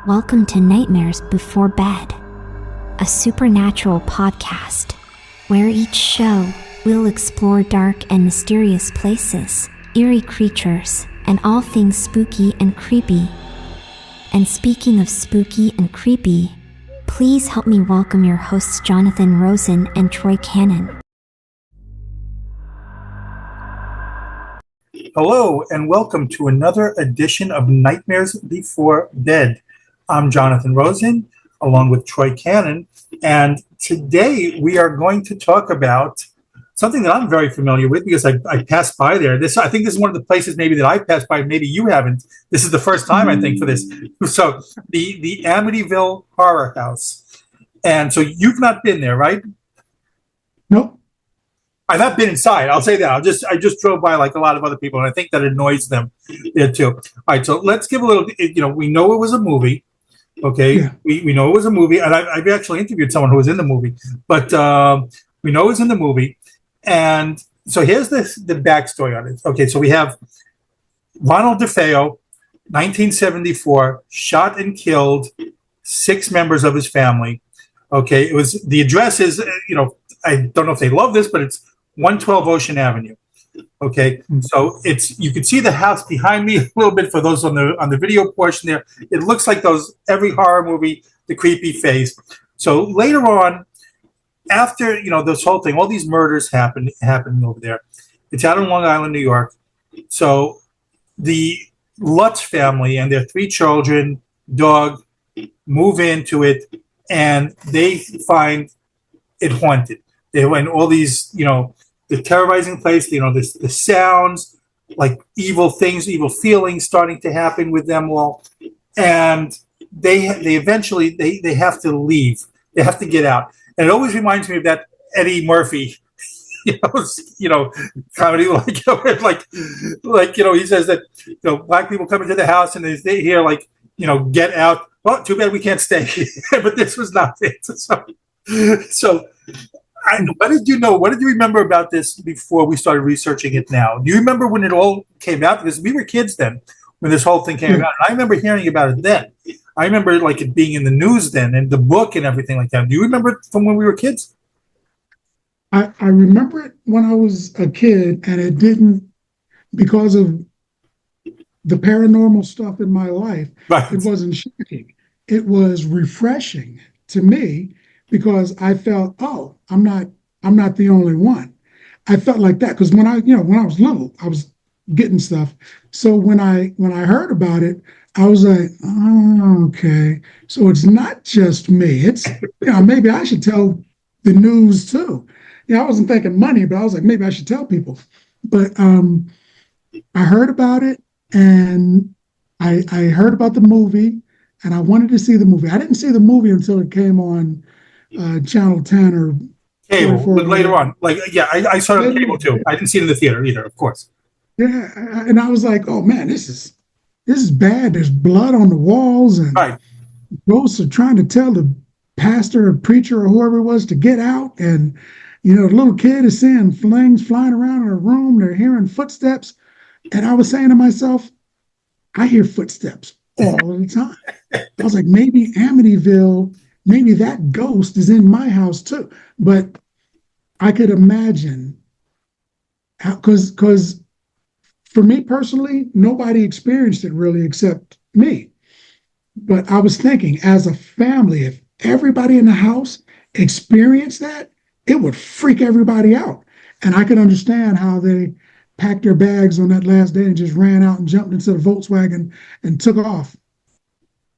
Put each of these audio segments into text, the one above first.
Welcome to Nightmares Before Bed, a supernatural podcast where each show will explore dark and mysterious places, eerie creatures, and all things spooky and creepy. And speaking of spooky and creepy, please help me welcome your hosts Jonathan Rosen and Troy Cannon. Hello, and welcome to another edition of Nightmares Before Bed. I'm Jonathan Rosen, along with Troy Cannon, and today we are going to talk about something that I'm very familiar with because I passed by there. I think this is one of the places maybe that I've passed by, maybe you haven't. This is the first time, I think, for this. So, the Amityville Horror House. And so you've not been there, right? Nope. I've not been inside. I'll say that. I just drove by like a lot of other people, and I think that annoys them there too. All right, so let's give a little. We know it was a movie. Okay, yeah. We know it was a movie, and I've actually interviewed someone who was in the movie, but we know it was in the movie. And so here's the backstory on it. Okay, so we have Ronald DeFeo, 1974, shot and killed 6 members of his family. Okay, the address is, I don't know if they love this, but it's 112 Ocean Avenue. Okay, so you can see the house behind me a little bit for those on the video portion there. It looks like every horror movie, the creepy face. So later on, after this whole thing, all these murders happening over there. It's out in Long Island, New York. So the Lutz family and their 3 children, dog, move into it, and they find it haunted. They went all these, the terrorizing place, the sounds, like evil things, evil feelings starting to happen with them all. And they eventually they have to leave. They have to get out. And it always reminds me of that Eddie Murphy, comedy, like he says that, black people come into the house and they hear get out. Well, too bad we can't stay. But this was not it. So what did you know? What did you remember about this before we started researching it now? Do you remember when it all came out? Because we were kids then when this whole thing came out. And I remember hearing about it then. I remember it being in the news then and the book and everything like that. Do you remember it from when we were kids? I remember it when I was a kid, and it didn't, because of the paranormal stuff in my life, right. It wasn't shocking. It was refreshing to me because I felt, oh, I'm not the only one. I felt like that because when I was little, I was getting stuff. So when I heard about it, I was like, oh, okay. So it's not just me. It's maybe I should tell the news too. I wasn't thinking money, but I was like, maybe I should tell people. But I heard about it, and I heard about the movie, and I wanted to see the movie. I didn't see the movie until it came on Channel 10 or cable, but later on. I saw it on cable too. I didn't see it in the theater either, of course. Yeah, and I was like, oh man, this is bad. There's blood on the walls, and right. Ghosts are trying to tell the pastor or preacher or whoever it was to get out, and the little kid is seeing things flying around in her room. They're hearing footsteps, and I was saying to myself, I hear footsteps all the time. I was like, maybe Amityville, maybe that ghost is in my house too. But I could imagine how, because for me personally, nobody experienced it really except me. But I was thinking, as a family, if everybody in the house experienced that, it would freak everybody out. And I could understand how they packed their bags on that last day and just ran out and jumped into the Volkswagen and took off.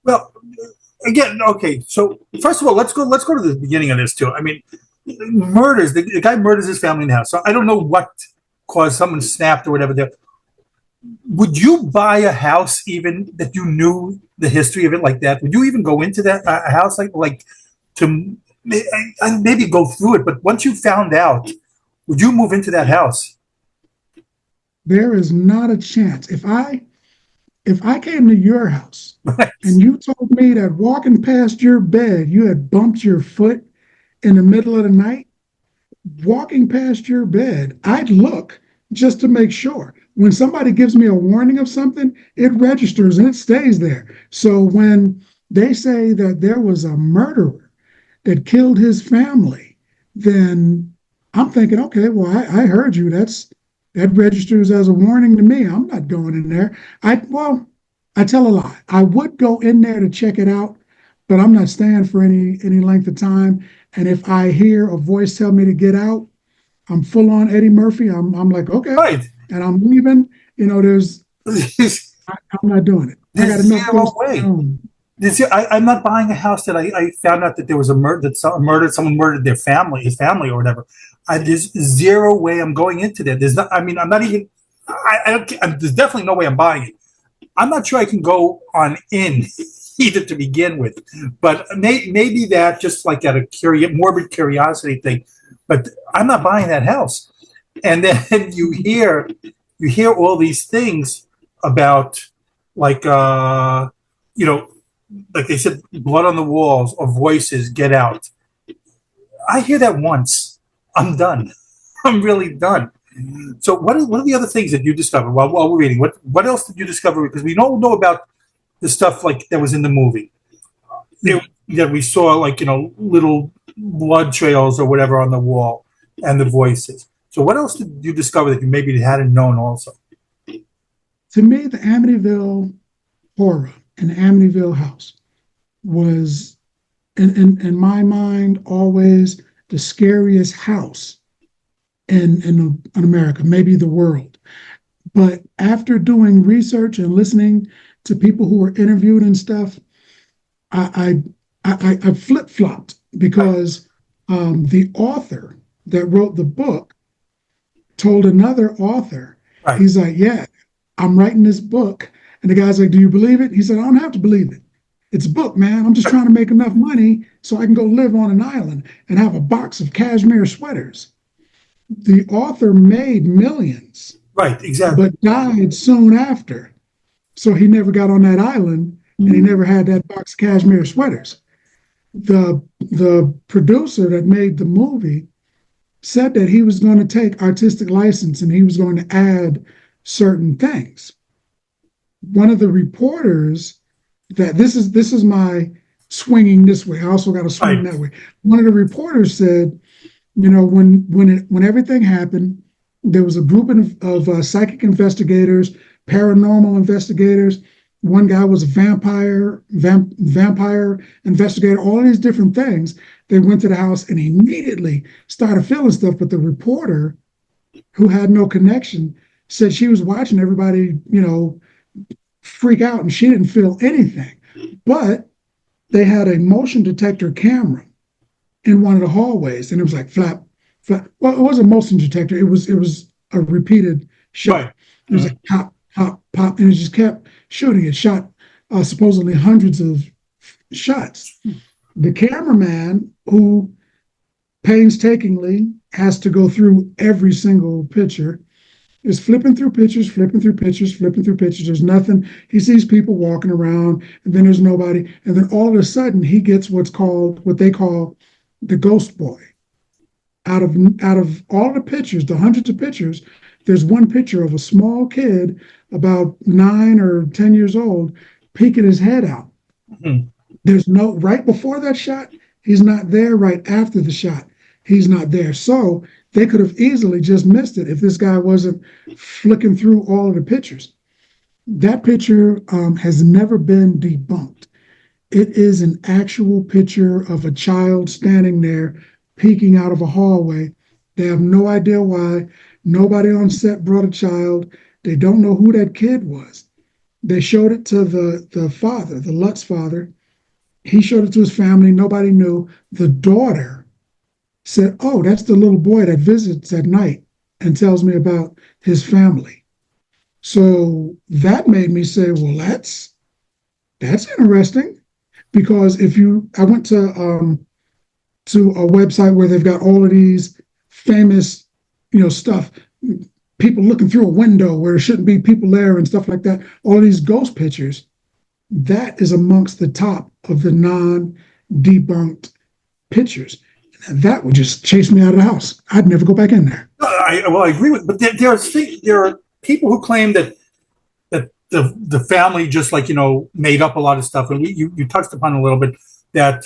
Well, again, okay. So first of all, let's go to the beginning of this too. I mean, murders. The guy murders his family in the house. So I don't know what caused someone snapped or whatever. There. Would you buy a house even that you knew the history of it like that? Would you even go into that house like to maybe go through it? But once you found out, would you move into that house? There is not a chance. If I came to your house and you told me that walking past your bed, you had bumped your foot in the middle of the night, walking past your bed, I'd look just to make sure. When somebody gives me a warning of something, it registers and it stays there. So when they say that there was a murderer that killed his family, then I'm thinking, okay, well, I heard you. That registers as a warning to me. I'm not going in there. I tell a lie. I would go in there to check it out, but I'm not staying for any length of time. And if I hear a voice tell me to get out, I'm full on Eddie Murphy. I'm like, okay, Right. and I'm leaving. I'm not doing it. I got There's enough zero ghosts of my way. own. I'm not buying a house that I found out that there was a murder, someone murdered their family, his family or whatever. There's zero way I'm going into that. There's not. I mean, I'm not even. I don't. There's definitely no way I'm buying it. I'm not sure I can go on in either to begin with, but maybe that just like out of morbid curiosity thing. But I'm not buying that house. And then you hear all these things about like like they said, blood on the walls or voices, get out. I hear that once. I'm done. I'm really done. So what are the other things that you discovered while we're reading? What else did you discover? Because we don't know about the stuff like that was in the movie. That we saw like little blood trails or whatever on the wall and the voices. So what else did you discover that you maybe hadn't known also? To me, the Amityville Horror and the Amityville House was, in my mind, always the scariest house in America, maybe the world. But after doing research and listening to people who were interviewed and stuff, I flip flopped because the author that wrote the book told another author, Right. he's like, yeah, I'm writing this book. And the guy's like, do you believe it? He said, I don't have to believe it. It's a book, man. I'm just trying to make enough money so I can go live on an island and have a box of cashmere sweaters. The author made millions, Right, exactly. but died soon after. So he never got on that island and he never had that box of cashmere sweaters. The producer that made the movie said that he was going to take artistic license and he was going to add certain things. One of the reporters that this is my swinging this way. I also got to swing that way. One of the reporters said, when everything happened, there was a group of psychic investigators, paranormal investigators. One guy was a vampire investigator, all these different things. They went to the house and immediately started feeling stuff. But the reporter, who had no connection, said she was watching everybody, freak out and she didn't feel anything. But they had a motion detector camera in one of the hallways, and it was like flap, flap. Well, it wasn't a motion detector. It was a repeated shot. Right. It was like pop, pop, pop, and it just kept shooting. It shot supposedly hundreds of shots. The cameraman, who painstakingly has to go through every single picture, is flipping through pictures. There's nothing. He sees people walking around, and then there's nobody. And then all of a sudden, he gets what they call the ghost boy. Out of all the pictures, the hundreds of pictures, there's one picture of a small kid about 9 or 10 years old peeking his head out. Mm-hmm. There's no, right before that shot, he's not there. Right after the shot, he's not there. So they could have easily just missed it if this guy wasn't flicking through all of the pictures. That picture has never been debunked. It is an actual picture of a child standing there peeking out of a hallway. They have no idea why. Nobody on set brought a child. They don't know who that kid was. They showed it to the father, the Lutz father. He showed it to his family. Nobody knew. The daughter said, oh, that's the little boy that visits at night and tells me about his family. So that made me say, well, that's interesting. Because I went to a website where they've got all of these famous, stuff, people looking through a window where there shouldn't be people there and stuff like that. All these ghost pictures, that is amongst the top of the non-debunked pictures. And that would just chase me out of the house. I'd never go back in there. I agree with, but there are people who claim that the the family just like, made up a lot of stuff. And you touched upon a little bit that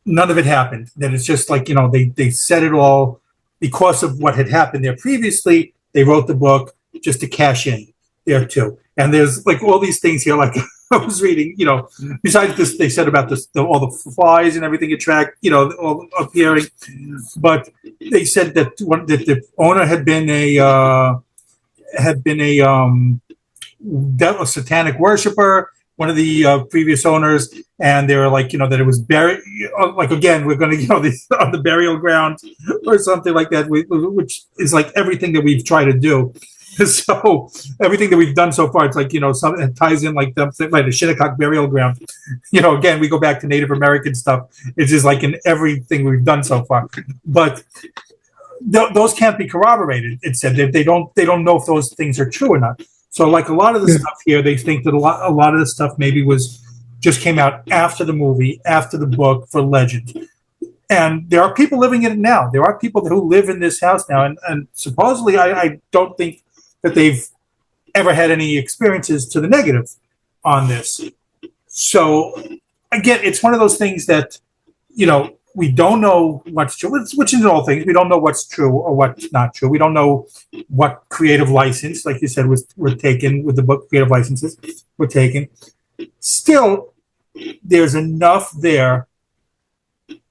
none of it happened, that it's just like, they said it all because of what had happened there previously. They wrote the book just to cash in there too. And there's like all these things here, like I was reading, besides this, they said about this, all the flies and everything attract, all appearing. But they said that the owner had been a satanic worshiper, one of the previous owners, and they were like, that it was buried. Like again, we're going to, this on the burial ground or something like that, which is like everything that we've tried to do. So everything that we've done so far, it's like, something that ties in like the Shinnecock burial ground. Again, we go back to Native American stuff. It's just like in everything we've done so far. But those can't be corroborated. It said that they don't know if those things are true or not. So like a lot of the stuff here, they think that a lot of the stuff maybe just came out after the movie, after the book for legend. And there are people living in it now. There are people who live in this house now. And supposedly, I don't think that they've ever had any experiences to the negative on this. So again, it's one of those things that, we don't know what's true, which is all things. We don't know what's true or what's not true. We don't know what creative license, like you said, were taken with the book. Creative licenses were taken. Still, there's enough there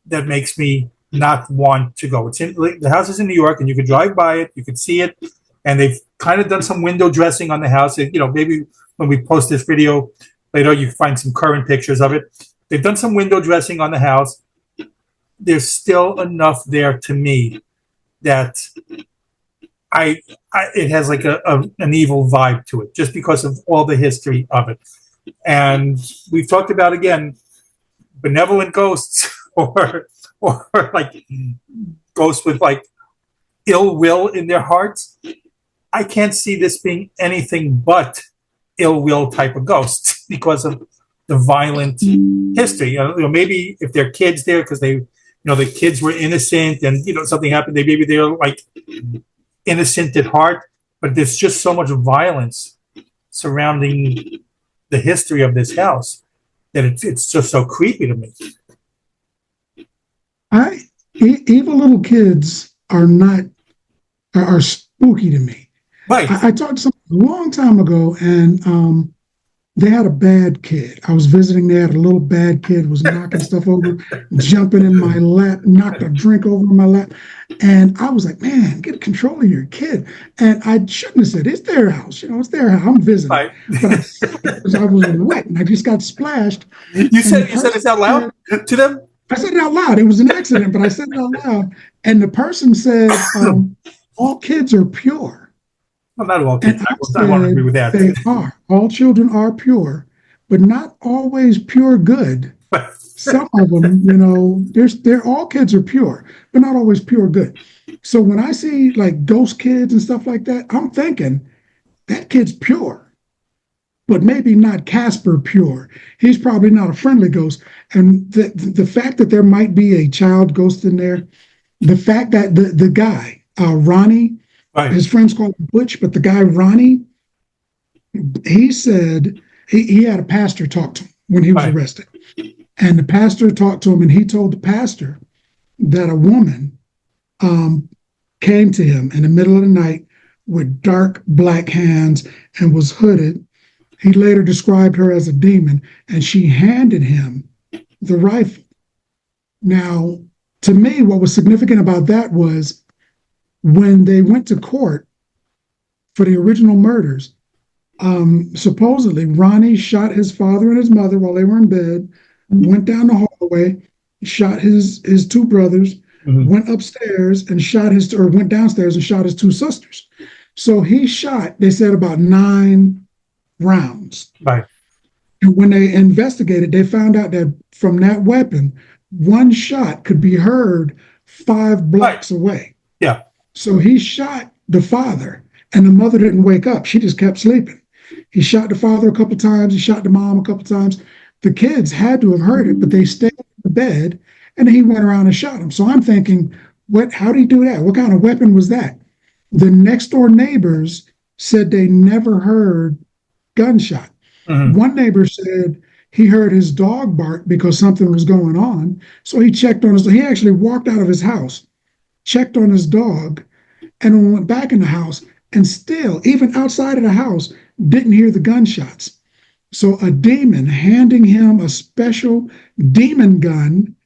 that makes me not want to go. The house is in New York, and you could drive by it, you could see it, and they've kind of done some window dressing on the house. And, maybe when we post this video later, you can find some current pictures of it. They've done some window dressing on the house. There's still enough there to me that it has like an evil vibe to it, just because of all the history of it. And we've talked about, again, benevolent ghosts or like ghosts with like ill will in their hearts. I can't see this being anything but ill will type of ghosts because of the violent history. Maybe if there are kids there because they, the kids were innocent and, something happened, maybe they're like innocent at heart, but there's just so much violence surrounding the history of this house that it's just so creepy to me. Evil little kids are spooky to me. Right. I talked to someone a long time ago, and they had a bad kid. I was visiting. They had a little bad kid, was knocking stuff over, jumping in my lap, knocked a drink over in my lap. And I was like, man, get control of your kid. And I shouldn't have said, it's their house. It's their house. I'm visiting. Right. But I was wet, and I just got splashed. You said this out loud to them? I said it out loud. It was an accident, but I said it out loud. And the person said, all kids are pure. Well, not all kids. I want to agree with that. They are. All children are pure, but not always pure good. Some of them, they're all kids are pure, but not always pure good. So when I see like ghost kids and stuff like that, I'm thinking that kid's pure, but maybe not Casper pure. He's probably not a friendly ghost. And the fact that there might be a child ghost in there, the fact that the guy, Ronnie, right. His friends called him Butch, but the guy, Ronnie, he said he had a pastor talk to him when he was arrested. And the pastor talked to him, and he told the pastor that a woman came to him in the middle of the night with dark black hands and was hooded. He later described her as a demon, and she handed him the rifle. Now, to me, what was significant about that was when they went to court for the original murders, supposedly Ronnie shot his father and his mother while they were in bed, went down the hallway, shot his two brothers, went upstairs and went downstairs and shot his two sisters. So he shot, they said, about 9 rounds. Right. And when they investigated, they found out that from that weapon, one shot could be heard 5 blocks away. Yeah. So he shot the father, and the mother didn't wake up. She just kept sleeping. He shot the father a couple times. He shot the mom a couple times. The kids had to have heard it, but they stayed in the bed, and he went around and shot them. So I'm thinking, how did he do that? What kind of weapon was that? The next door neighbors said they never heard gunshot. One neighbor said he heard his dog bark because something was going on. So he checked on he actually walked out of his house, checked on his dog, and then went back in the house, and still, even outside of the house, didn't hear the gunshots. So a demon handing him a special demon gun.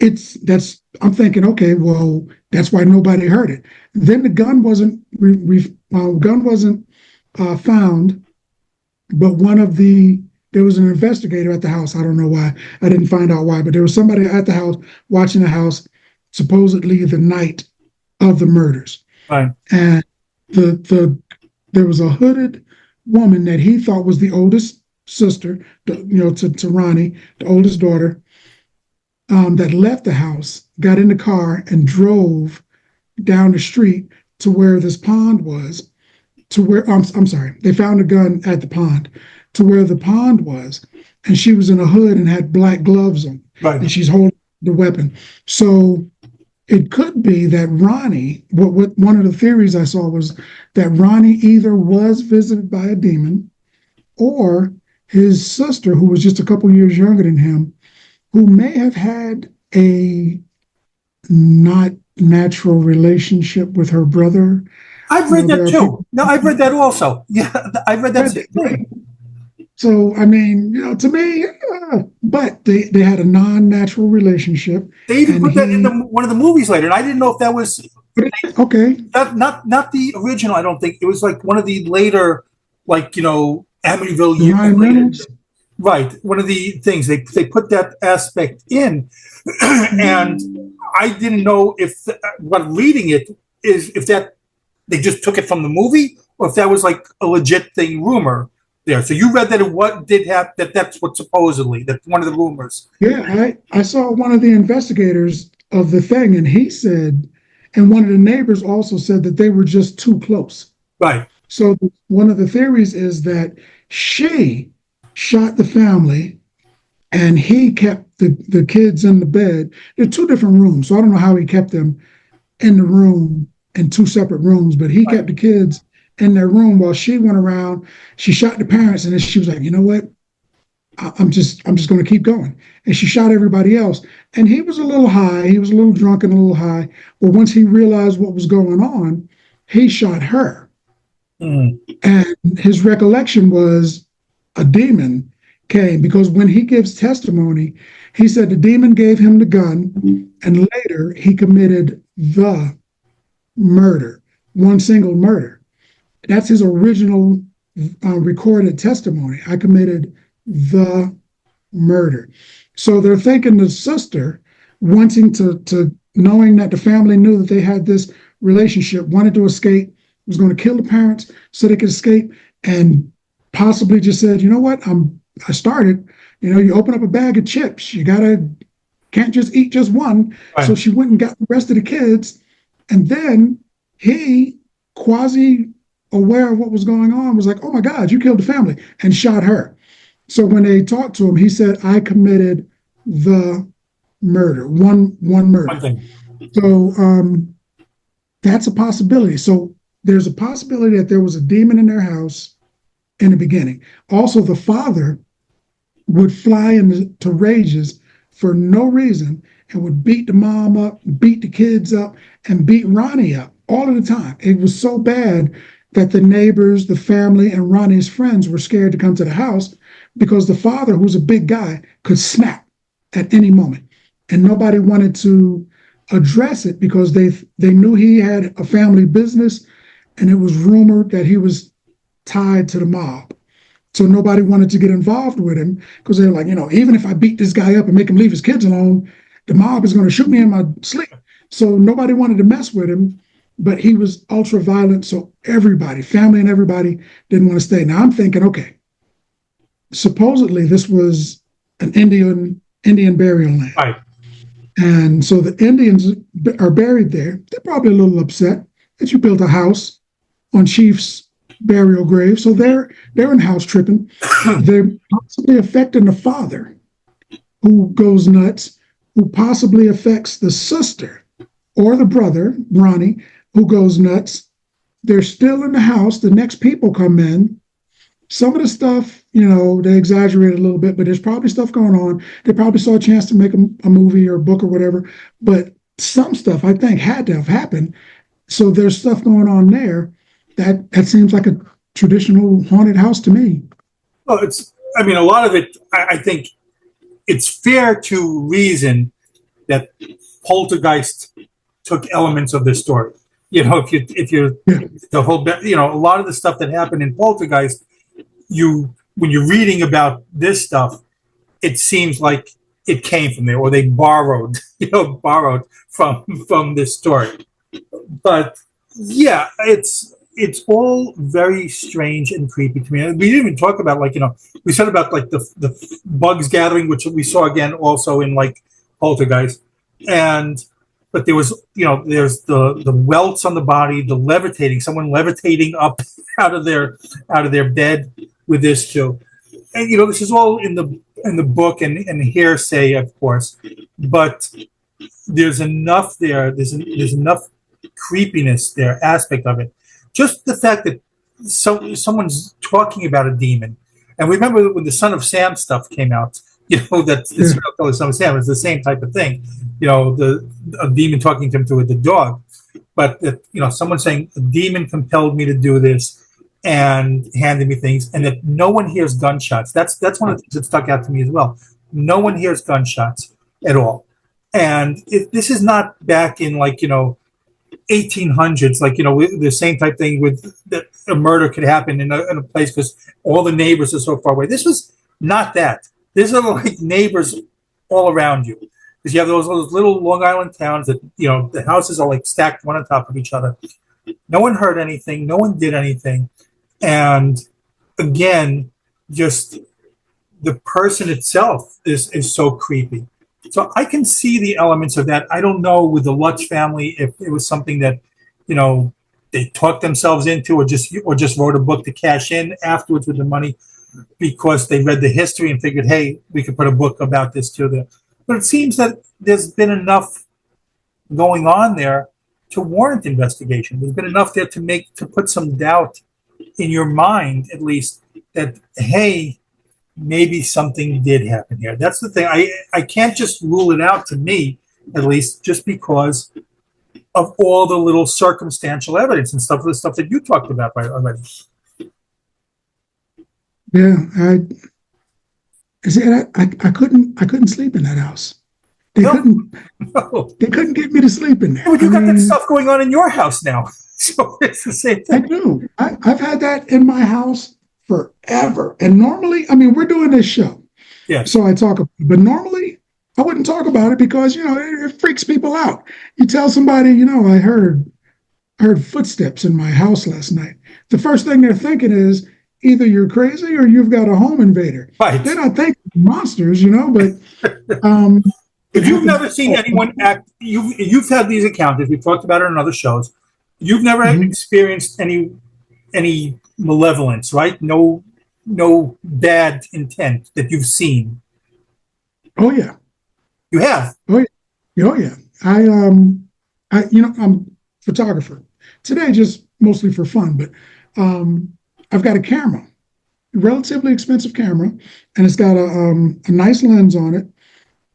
I'm thinking, okay, well, that's why nobody heard it. Then the gun wasn't found, but there was an investigator at the house. I don't know why. I didn't find out why, but there was somebody at the house watching the house, supposedly the night of the murders. Right. And there was a hooded woman that he thought was the oldest sister, to Ronnie, the oldest daughter, that left the house, got in the car, and drove down the street to where this pond was. I'm sorry, they found a gun at the pond, to where the pond was, and she was in a hood and had black gloves on, right. And she's holding the weapon. So it could be that Ronnie, what one of the theories I saw was that Ronnie either was visited by a demon, or his sister, who was just a couple years younger than him, who may have had a not natural relationship with her brother. I've read that too. No, I've read that also. Yeah, I've read that too. So, I mean, to me, but they had a non-natural relationship. They even put that in one of the movies later, and I didn't know if that was okay. Not the original. I don't think it was like one of the later, Amityville years. Right, one of the things they put that aspect in, and I didn't know when reading it if that they just took it from the movie or if that was like a legit thing rumor there. So you read that that's what supposedly that's one of the rumors. Yeah, I saw one of the investigators of the thing, and he said, and one of the neighbors also said that they were just too close. Right. So one of the theories is that she shot the family, and he kept the kids in the bed. There are two different rooms, so I don't know how he kept them in the room in two separate rooms, but he kept the kids in their room while she went around. She shot the parents, and then she was like, you know what? I'm just going to keep going. And she shot everybody else. And he was a little high. He was a little drunk and a little high. But once he realized what was going on, he shot her. And his recollection was a demon came, because when he gives testimony, he said the demon gave him the gun, and later he committed the murder, one single murder. That's his original recorded testimony. I committed the murder. So they're thinking the sister, wanting to knowing that the family knew that they had this relationship, wanted to escape, was going to kill the parents so they could escape, and possibly just said, you know what, I started, you open up a bag of chips, can't just eat just one. Right. So she went and got the rest of the kids, and then he, quasi aware of what was going on, was like, oh my God, you killed the family, and shot her. So when they talked to him, he said, I committed the murder, one murder. So that's a possibility. So there's a possibility that there was a demon in their house in the beginning. Also, the father would fly into rages for no reason and would beat the mom up, beat the kids up, and beat Ronnie up all of the time. It was so bad that the neighbors, the family, and Ronnie's friends were scared to come to the house because the father, who's a big guy, could snap at any moment. And nobody wanted to address it because they knew he had a family business, and it was rumored that he was tied to the mob. So nobody wanted to get involved with him because they're like, even if I beat this guy up and make him leave his kids alone, the mob is going to shoot me in my sleep. So nobody wanted to mess with him, but he was ultra violent. So everybody, family and everybody, didn't want to stay. Now I'm thinking, okay, supposedly this was an Indian burial land. Right. And so the Indians are buried there. They're probably a little upset that you built a house on Chief's burial grave. So they're in house tripping. They're possibly affecting the father, who goes nuts, who possibly affects the sister or the brother, Ronnie, who goes nuts. They're still in the house. The next people come in. some of the stuff, they exaggerate a little bit, but there's probably stuff going on. They probably saw a chance to make a movie or a book or whatever. But some stuff I think had to have happened. So there's stuff going on there that seems like a traditional haunted house to me. Well, a lot of it, I think it's fair to reason that Poltergeist took elements of the story. The whole, a lot of the stuff that happened in Poltergeist, when you're reading about this stuff, it seems like it came from there, or they borrowed from this story. But yeah, it's all very strange and creepy to me. We didn't even talk about we said about the bugs gathering, which we saw again also in Poltergeist, but there was there's the welts on the body, the levitating, someone levitating up out of their bed with this too, and this is all in the book and hearsay, of course, but there's enough there. There's enough creepiness there, aspect of it. Just the fact that someone's talking about a demon. And remember when the Son of Sam stuff came out, that the serial killer Son of Sam is the same type of thing. A demon talking to him through the dog. But someone saying a demon compelled me to do this and handed me things, and that no one hears gunshots. That's one of the things that stuck out to me as well. No one hears gunshots at all. And this is not back in 1800s, the same type thing with that a murder could happen in a place because all the neighbors are so far away. This was not that. These are neighbors all around you, because you have those little Long Island towns that the houses are stacked one on top of each other. No one heard anything. No one did anything, and again, just the person itself is so creepy. So I can see the elements of that. I don't know with the Lutz family if it was something that, they talked themselves into, or just wrote a book to cash in afterwards with the money because they read the history and figured, hey, we could put a book about this too there. But it seems that there's been enough going on there to warrant investigation. There's been enough there to put some doubt in your mind, at least, that, hey, maybe something did happen here. That's the thing. I can't just rule it out, to me, at least, just because of all the little circumstantial evidence and the stuff that you talked about already. Yeah, I couldn't sleep in that house. They couldn't get me to sleep in there. Well, you got that stuff going on in your house now, so it's the same thing. I do. I've had that in my house forever. And normally, we're doing this show. Yeah. So I talk about it. But normally, I wouldn't talk about it because, it freaks people out. You tell somebody, I heard footsteps in my house last night. The first thing they're thinking is either you're crazy or you've got a home invader. Right. They're not thinking monsters, but... if you've never seen anyone act, you've had these encounters. We've talked about it on other shows. You've never experienced any malevolence, right? No bad intent that you've seen. Oh yeah, you have. Oh yeah. I'm a photographer today, just mostly for fun. But I've got a camera, a relatively expensive camera, and it's got a nice lens on it.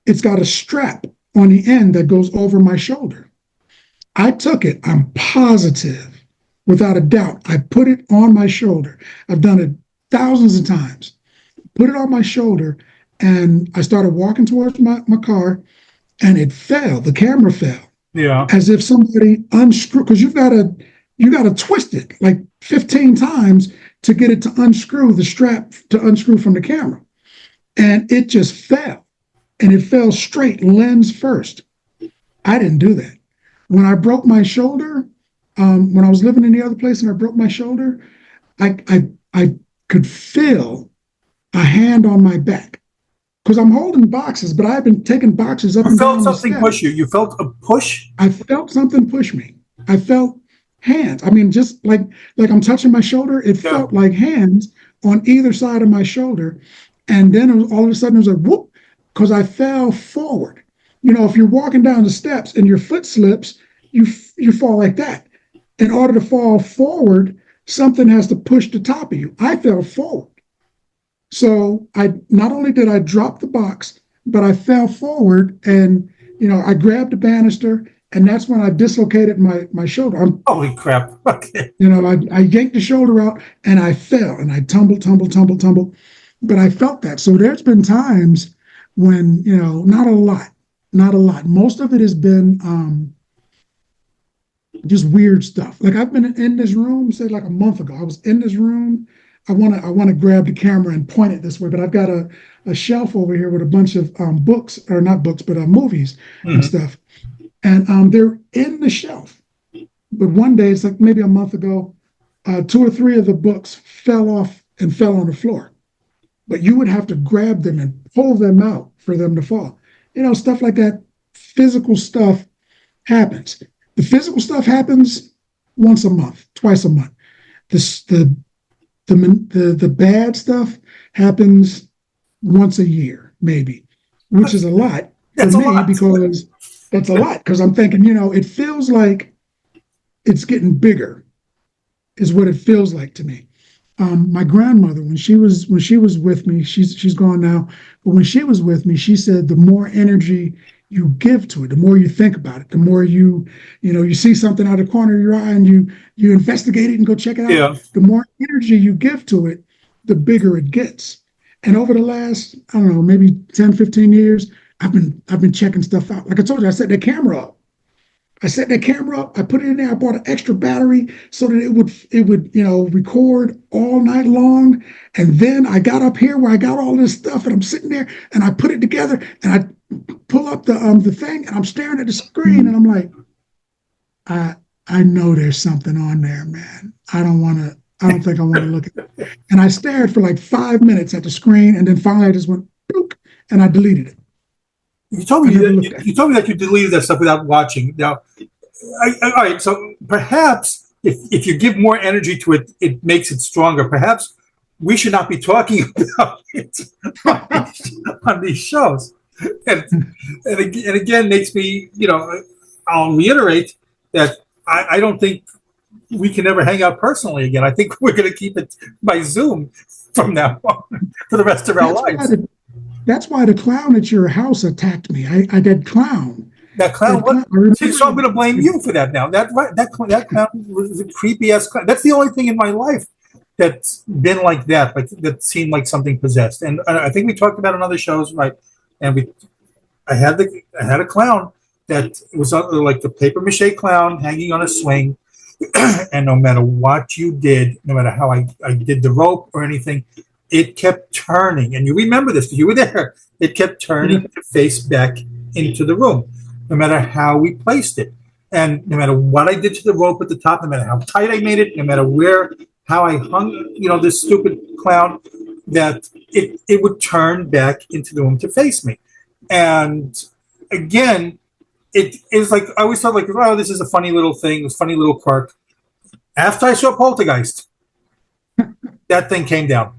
It's got a strap on the end that goes over my shoulder. I took it. I'm positive. Without a doubt, I put it on my shoulder. I've done it thousands of times. Put it on my shoulder, and I started walking towards my car, and it fell. The camera fell. Yeah. As if somebody unscrewed, because you got to twist it 15 times to get it to unscrew the strap to unscrew from the camera. And it just fell. And it fell straight, lens first. I didn't do that. When I broke my shoulder, when I was living in the other place and I broke my shoulder, I could feel a hand on my back because I'm holding boxes, but I've been taking boxes up and down. You felt something push you. You felt a push? I felt something push me. I felt hands. Just like I'm touching my shoulder, it felt like hands on either side of my shoulder. And then all of a sudden it was like, whoop, because I fell forward. If you're walking down the steps and your foot slips, you fall like that. In order to fall forward something has to push the top of you. I fell forward. So I not only did I drop the box, but I fell forward and I grabbed the banister, and that's when I dislocated my shoulder. Holy crap. Okay. I yanked the shoulder out and I fell and I tumbled. But I felt that. So there's been times when, not a lot. Most of it has been just weird stuff. Like I've been in this room, say like a month ago. I was in this room. I want to grab the camera and point it this way, but I've got a shelf over here with a bunch of books, or not books, but movies and stuff. And they're in the shelf. But one day, it's like maybe a month ago, 2 or 3 of the books fell off and fell on the floor. But you would have to grab them and pull them out for them to fall. Stuff like that. Physical stuff happens. The physical stuff happens once a month, twice a month. The bad stuff happens once a year, maybe, which is a lot for me because that's a lot. Because I'm thinking, it feels like it's getting bigger, is what it feels like to me. My grandmother, when she was with me, she's gone now, but when she was with me, she said the more energy you give to it, the more you think about it, the more you see something out of the corner of your eye and you investigate it and go check it out. Yeah. The more energy you give to it, the bigger it gets. And over the last, I don't know, maybe 10, 15 years, I've been checking stuff out. Like I told you, I set the camera up. I put it in there. I bought an extra battery so that it would record all night long. And then I got up here where I got all this stuff, and I'm sitting there and I put it together and I pull up the thing and I'm staring at the screen and I'm like, I know there's something on there, man. I don't think I want to look at it. And I stared for like 5 minutes at the screen, and then finally I just went boop, and I deleted it. You told me that you deleted that stuff without watching. Now, all right. So perhaps if you give more energy to it, it makes it stronger. Perhaps we should not be talking about it on these shows. And again, makes me, I'll reiterate that I don't think we can ever hang out personally again. I think we're going to keep it by Zoom from now on for the rest of our lives. That's why the clown at your house attacked me. I did clown. That clown. So I'm going to blame you for that now. That clown was a creepy ass clown. That's the only thing in my life that's been like that, that seemed like something possessed. And I think we talked about it on other shows, right? And I had a clown that was like the paper mache clown hanging on a swing, and no matter what you did, no matter how I did the rope or anything, it kept turning. And you remember this because you were there. It kept turning to face back into the room, no matter how we placed it. And no matter what I did to the rope at the top, no matter how tight I made it, no matter how I hung, this stupid clown, that it would turn back into the room to face me. And again, it is like, I always thought like, oh, this is a funny little thing, this funny little quirk. After I saw Poltergeist, that thing came down.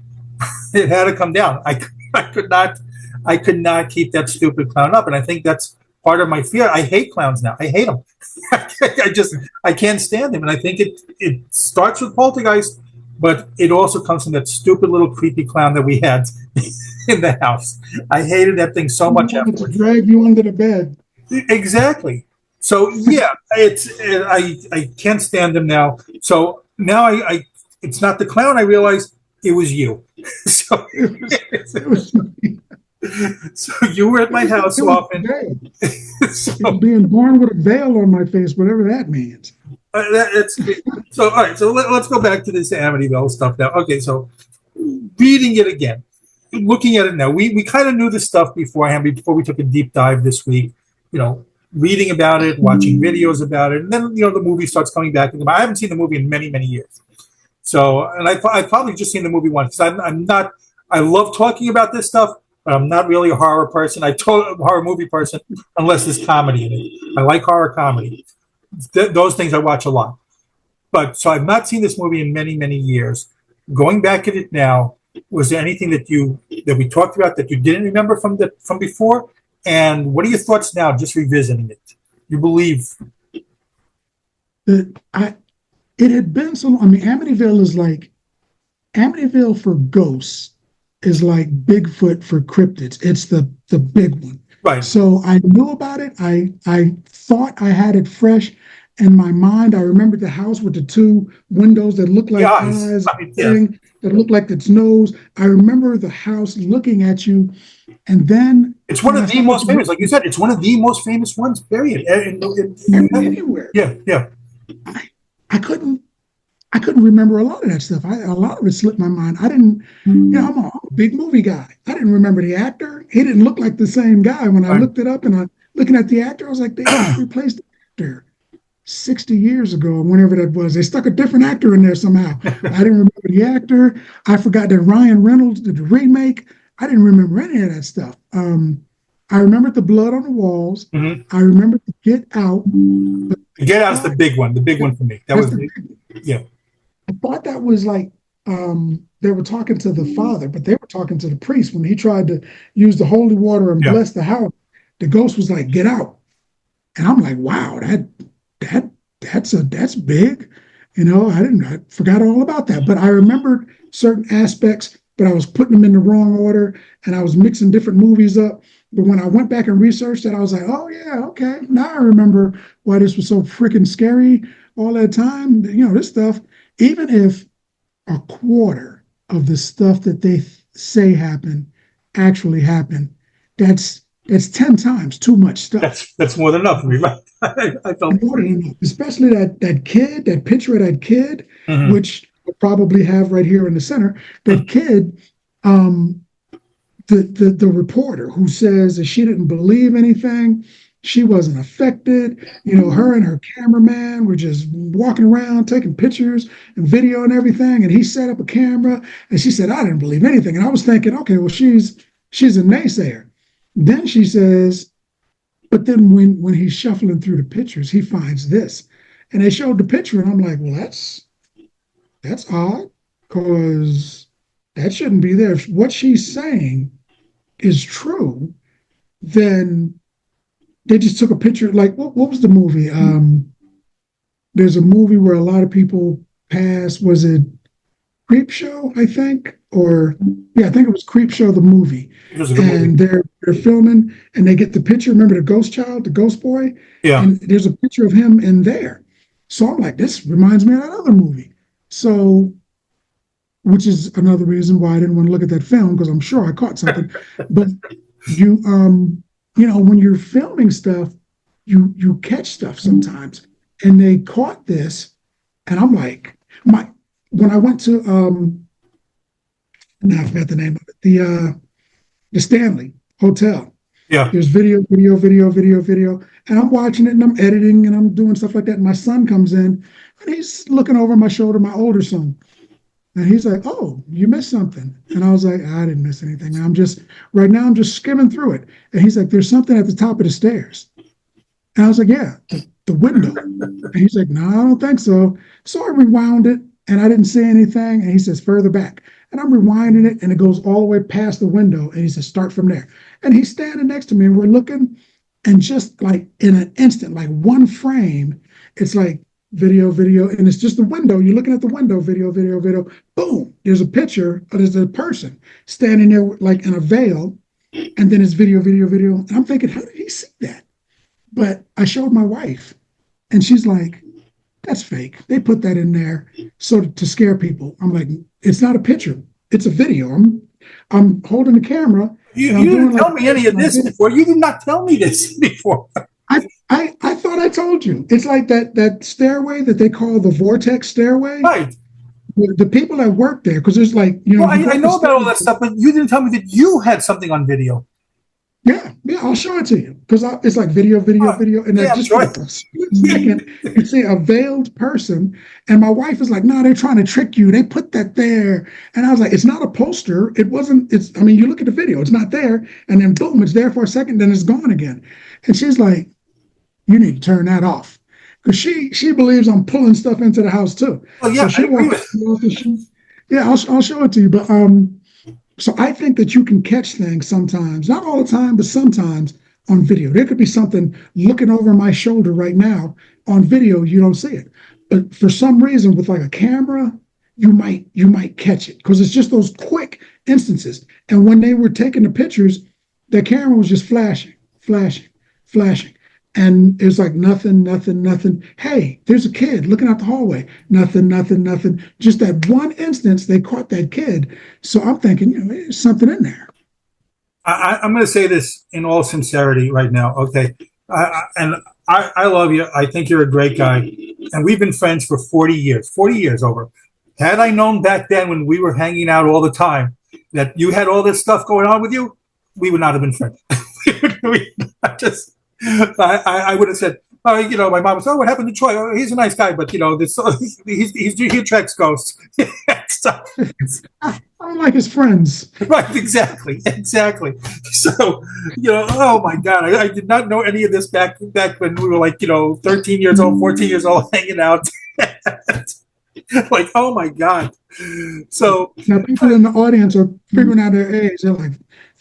It had to come down. I could not keep that stupid clown up. And I think that's part of my fear. I hate clowns now. I hate them. I can't stand them. And I think it starts with Poltergeist, but it also comes from that stupid little creepy clown that we had in the house. I hated that thing so much. To drag you under the bed. Exactly. So yeah, I can't stand them now. So now I it's not the clown. I realize it was you. So you were at my house so often. So, being born with a veil on my face, whatever that means. So all right. So let's go back to this Amityville stuff now. Okay, so reading it again, looking at it now, we kind of knew this stuff beforehand before we took a deep dive this week. Reading about it, watching videos about it, and then the movie starts coming back. I haven't seen the movie in many, many years. So, and I've probably just seen the movie once because I'm not. I love talking about this stuff, but I'm not really a horror person. A horror movie person unless there's comedy in it. I like horror comedy. Those things I watch a lot. But so I've not seen this movie in many, many years. Going back at it now, was there anything that we talked about that you didn't remember from before? And what are your thoughts now, just revisiting it? You believe? It it had been so long. I mean, Amityville for ghosts is like Bigfoot for cryptids. It's the big one. Right. So I knew about it. I thought I had it fresh in my mind. I remembered the house with the two windows that looked like eyes, right, yeah. that looked like its nose. I remember the house looking at you, and then it's one of the most famous. Like you said, it's one of the most famous ones. Period. Anywhere. Yeah, yeah. I couldn't remember a lot of that stuff. A lot of it slipped my mind. I didn't, I'm a big movie guy. I didn't remember the actor. He didn't look like the same guy. When I looked it up and looking at the actor, I was like, they replaced the actor 60 years ago, whenever that was. They stuck a different actor in there somehow. I didn't remember the actor. I forgot that Ryan Reynolds did the remake. I didn't remember any of that stuff. I remembered the blood on the walls. Mm-hmm. I remembered the Get Out. Get Out is the big one. The big one for me. That was yeah. I thought that was like they were talking to the father, but they were talking to the priest when he tried to use the holy water and bless the house. The ghost was like, "Get out," and I'm like, "Wow, that's big." I forgot all about that, but I remembered certain aspects, but I was putting them in the wrong order, and I was mixing different movies up. But when I went back and researched it, I was like, "Oh yeah, okay, now I remember why this was so freaking scary all that time." This stuff. Even if a quarter of the stuff that they say happened actually happened, that's 10 times too much stuff. That's more than enough for me. I felt more than enough, especially that kid, that picture of that kid, mm-hmm. which I probably have right here in the center. That kid, the reporter who says that she didn't believe anything. She wasn't affected. Her and her cameraman were just walking around taking pictures and video and everything. And he set up a camera and she said, I didn't believe anything. And I was thinking, okay, well, she's a naysayer. Then she says, but then when he's shuffling through the pictures, he finds this. And they showed the picture and I'm like, well, that's odd because that shouldn't be there. If what she's saying is true, then they just took a picture. Like, what was the movie? There's a movie where a lot of people pass. Was it Creep Show, I think? I think it was Creep Show, the movie. And they're filming and they get the picture. Remember the ghost child, the ghost boy? Yeah. And there's a picture of him in there. So I'm like, this reminds me of that other movie. So, which is another reason why I didn't want to look at that film, because I'm sure I caught something. But when you're filming stuff, you catch stuff sometimes. And they caught this, and I'm like, when I went to now I forgot the name of it, the Stanley Hotel. Yeah. There's video, and I'm watching it and I'm editing and I'm doing stuff like that. And my son comes in and he's looking over my shoulder, my older son. And he's like, "Oh, you missed something." And I was like, "I didn't miss anything. I'm just skimming through it." And he's like, "There's something at the top of the stairs." And I was like, "Yeah, the window." And he's like, "No, I don't think so." So I rewound it and I didn't see anything. And he says, "Further back." And I'm rewinding it and it goes all the way past the window. And he says, "Start from there." And he's standing next to me and we're looking. And just like in an instant, like one frame, it's like, video, and it's just the window. You're looking at the window, video. Boom, there's a picture, or there's a person standing there like in a veil, and then it's video. And I'm thinking, how did he see that? But I showed my wife, and she's like, that's fake. They put that in there so to scare people. I'm like, it's not a picture, it's a video. I'm holding the camera. You didn't tell me any of this before. You did not tell me this before. I thought I told you. It's like that stairway that they call the vortex stairway. Right. The people that work there, because there's like, Well, I know about all that stuff, but you didn't tell me that you had something on video. Yeah, I'll show it to you because it's like video, and then just for a split second, you see a veiled person, and my wife is like, "No, they're trying to trick you. They put that there," and I was like, "It's not a poster. It wasn't. You look at the video, it's not there, and then boom, it's there for a second, then it's gone again." And she's like, "You need to turn that off," because she believes I'm pulling stuff into the house too. Oh yeah, so I'll show it to you, but So I think that you can catch things sometimes, not all the time, but sometimes on video. There could be something looking over my shoulder right now on video. You don't see it. But for some reason, with like a camera, you might catch it because it's just those quick instances. And when they were taking the pictures, the camera was just flashing, flashing, flashing. And it was like nothing, nothing, nothing. Hey, there's a kid looking out the hallway. Nothing, nothing, nothing. Just that one instance, they caught that kid. So I'm thinking, there's something in there. I'm going to say this in all sincerity right now. Okay. I love you. I think you're a great guy. And we've been friends for 40 years over. Had I known back then when we were hanging out all the time that you had all this stuff going on with you, we would not have been friends. I would have said, my mom was, what happened to Troy? Oh, he's a nice guy, but he attracts ghosts. I'm like his friends. Right, exactly. So, oh my God, I did not know any of this back when we were like, 13 years old, 14 years old, hanging out. Like, oh my God. So now people in the audience are figuring out their age. They're like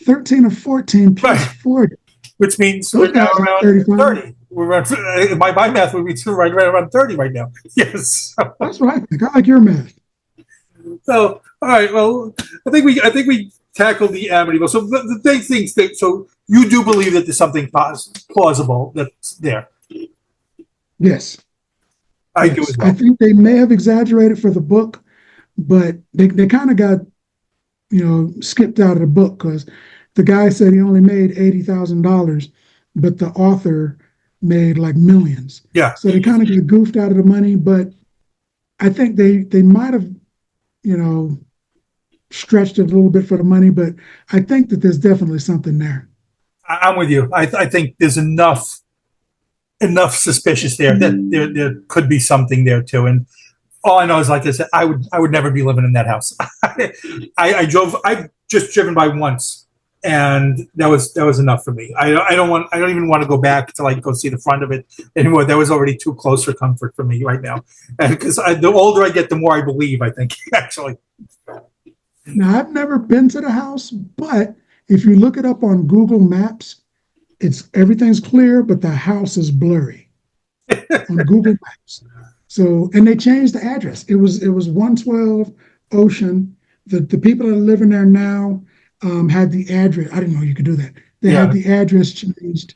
13 or 14 plus right. 40. Which means we're now around 30. We're around, my math would be right around 30 right now. Yes. That's right. I like your math. So, all right. Well, I think we tackled the Amityville. So the big things. So you do believe that there's something plausible that's there? Yes. I do as well. I think they may have exaggerated for the book, but they kind of got skipped out of the book because the guy said he only made $80,000, but the author made like millions. Yeah. So they kind of get goofed out of the money, but I think they might have, stretched it a little bit for the money, but I think that there's definitely something there. I'm with you. I think there's enough suspicious there that there could be something there too. And all I know is, like I said, I would never be living in that house. I've just driven by once, and that was enough for me. I don't even want to go back to like go see the front of it anymore. That was already too close for comfort for me right now. Because the older I get, the more I believe. I think actually. Now I've never been to the house, but if you look it up on Google Maps, everything's clear, but the house is blurry on Google Maps. So, and they changed the address. It was 112 Ocean. The people that are living there now had the address. I didn't know you could do that. They had the address changed.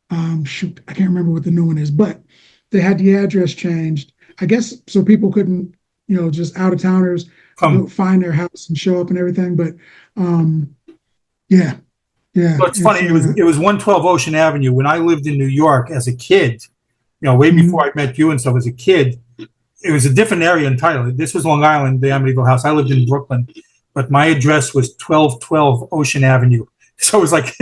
I can't remember what the new one is, but they had the address changed. I guess so people couldn't, just out of towners go find their house and show up and everything. But yeah. Well, it's funny. It was 112 Ocean Avenue when I lived in New York as a kid. Way before I met you and stuff. As a kid, it was a different area entirely. This was Long Island, the Amityville house. I lived in Brooklyn, but my address was 1212 Ocean Avenue. So it was like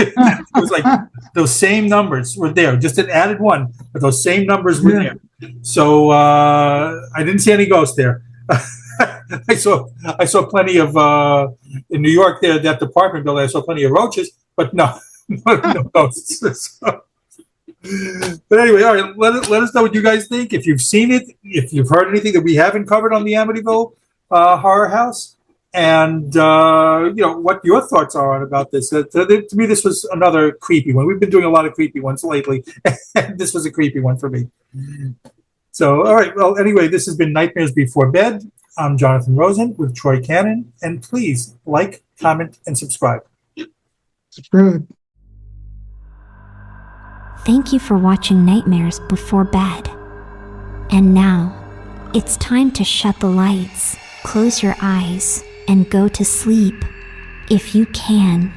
those same numbers were there. Just an added one, but those same numbers were there. So I didn't see any ghosts there. I saw plenty of in New York there, that apartment building. I saw plenty of roaches, but no ghosts. But anyway, all right. Let us know what you guys think. If you've seen it, if you've heard anything that we haven't covered on the Amityville Horror House, and what your thoughts are about this. To me, this was another creepy one. We've been doing a lot of creepy ones lately, and this was a creepy one for me. So, all right. Well, anyway, this has been Nightmares Before Bed. I'm Jonathan Rosen with Troy Cannon, and please like, comment, and subscribe. Subscribe. Thank you for watching Nightmares Before Bed. And now, it's time to shut the lights, close your eyes, and go to sleep, if you can.